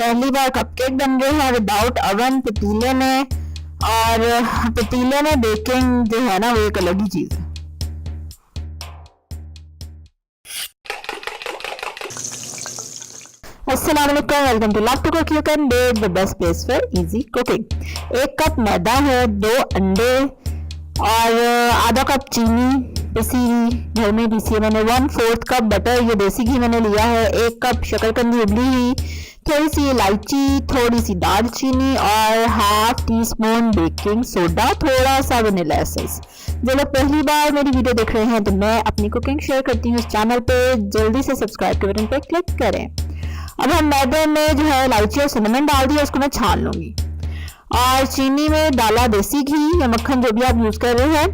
पहली बार कपकेक बन रहे हैं विदाउट अवन पतीले में, और पतीले में बेकिंग जो है ना वो एक अलग ही चीज है। अस्सलाम वालेकुम, welcome to love to cook you can bake, the best place for easy cooking. 1 cup मैदा है, 2 अंडे और आधा कप चीनी पिसी हुई घर में पीसी है मैंने, 1/4 कप बटर, ये देसी घी मैंने लिया है, 1 कप शक्करकंदी उबली हुई, थोड़ी सी इलायची, थोड़ी सी दालचीनी और ½ टीस्पून बेकिंग सोडा, थोड़ा सा वनीला एसेंस। जो लोग पहली बार मेरी वीडियो देख रहे हैं तो मैं अपनी कुकिंग शेयर करती हूँ इस चैनल पे, जल्दी से सब्सक्राइब के बटन पे क्लिक करें। अब हम मैदे में जो है इलायची और सिनेमन डाल दिया, उसको मैं छान लूंगी, और चीनी में डाला देसी घी या मक्खन जो भी आप यूज कर रहे हैं,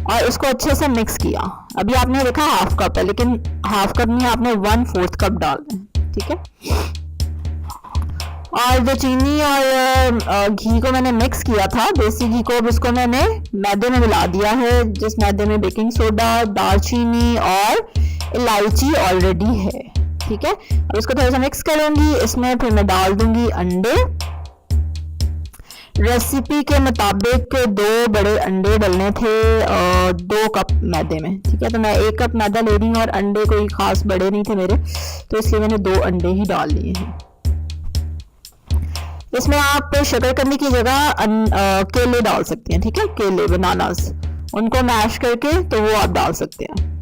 और इसको अच्छे से मिक्स किया। अभी आपने देखा ½ कप है, लेकिन ½ कप नहीं, आपने 1/4 कप डालना है, ठीक है। और जो चीनी और घी को मैंने मिक्स किया था, देसी घी को, अब इसको मैंने मैदे में मिला दिया है, जिस मैदे में बेकिंग सोडा, दालचीनी और इलायची ऑलरेडी है, ठीक है। अब इसको थोड़ा सा मिक्स करूंगी, इसमें फिर मैं डाल दूंगी अंडे। रेसिपी के मुताबिक 2 बड़े अंडे डलने थे 2 कप मैदे में, ठीक है। तो मैं 1 कप मैदा ले रही हूँ और अंडे कोई खास बड़े नहीं थे मेरे, तो इसलिए मैंने 2 अंडे ही डाल लिए हैं। इसमें आप शक्करकंदी की जगह केले डाल सकते हैं, ठीक है, केले, बनानास, उनको मैश करके तो वो आप डाल सकते हैं।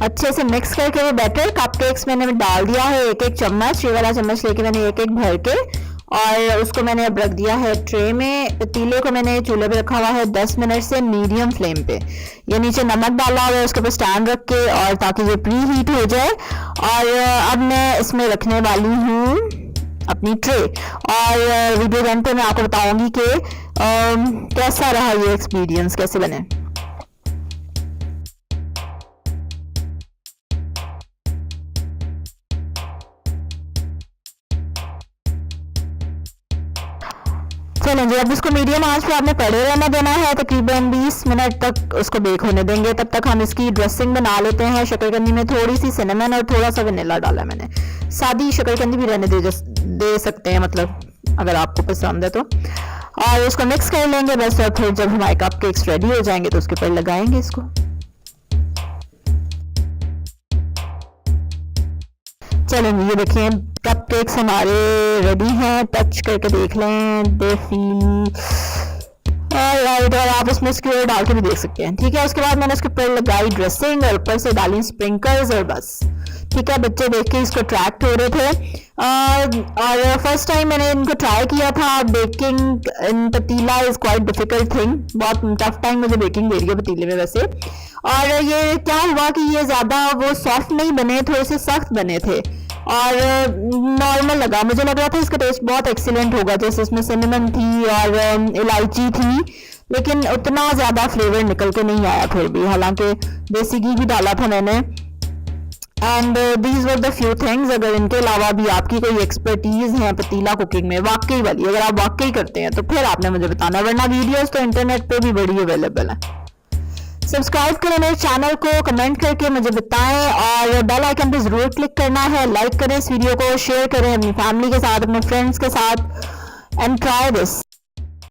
अच्छे से मिक्स करके वो बैटर कपकेक्स मैंने डाल दिया है, 1-1 चम्मच, ये वाला चम्मच लेके मैंने 1-1 भर के, और उसको मैंने अब रख दिया है ट्रे में। पतीले को मैंने चूल्हे पे रखा हुआ है 10 मिनट से मीडियम फ्लेम पे। ये नीचे नमक डाला हुआ है, उसके ऊपर स्टैंड रख के, और ताकि ये प्री हीट हो जाए। और अब मैं इसमें रखने वाली हूँ अपनी ट्रे, और वीडियो एंड पे मैं आपको बताऊंगी कि कैसा रहा ये एक्सपीरियंस, कैसे बने। चलें जी, अब इसको मीडियम आंच पे आपने पड़े रहना देना है, तकरीबन 20 मिनट तक उसको बेक होने देंगे। तब तक हम इसकी ड्रेसिंग बना लेते हैं। शक्करकंदी में थोड़ी सी सिनेमन और थोड़ा सा वनीला डाला मैंने, सादी शक्करकंदी भी रहने दे सकते हैं, मतलब अगर आपको पसंद है तो। और इसको मिक्स कर लेंगे बस, और फिर जब हमारे कपकेक्स रेडी हो जाएंगे तो उसके ऊपर लगाएंगे इसको। चलें ये देखें, कपकेक्स हमारे रेडी हैं, टच करके देख लें, दे फील राइट, और आप उसमें स्क्यूर डाल के भी देख सकते हैं, ठीक है। उसके बाद मैंने उसके ऊपर लगाई ड्रेसिंग और ऊपर से डाली स्प्रिंकल्स, और बस, ठीक है। बच्चे देख के इसको अट्रैक्ट हो रहे थे, और फर्स्ट टाइम मैंने इनको ट्राई किया था। बेकिंग इन पतीला इज क्वाइट डिफिकल्ट थिंग, बहुत टफ टाइम मुझे बेकिंग दे रही है पतीले में वैसे। और ये क्या हुआ कि ये ज़्यादा वो सॉफ्ट नहीं बने, थोड़े से सख्त बने थे, और नॉर्मल लगा, मुझे लग रहा था इसका टेस्ट बहुत एक्सीलेंट होगा, जैसे इसमें सिनेमन थी और इलायची थी, लेकिन उतना ज़्यादा फ्लेवर निकल के नहीं आया फिर भी, हालांकि देसी घी भी डाला था मैंने। And these were the few things. अगर इनके अलावा भी आपकी कोई एक्सपर्टीज है पतीला कुकिंग में वाकई वाली, अगर आप वाकई करते हैं तो फिर आपने मुझे बताना, वरना वीडियोस तो इंटरनेट पे भी बड़ी अवेलेबल है। सब्सक्राइब करें मेरे चैनल को, कमेंट करके मुझे बताएं, और बेल आइकन पे जरूर क्लिक करना है। लाइक करें इस वीडियो को, शेयर करें अपनी फैमिली के साथ, अपने फ्रेंड्स के साथ, एंड ट्राई दिस।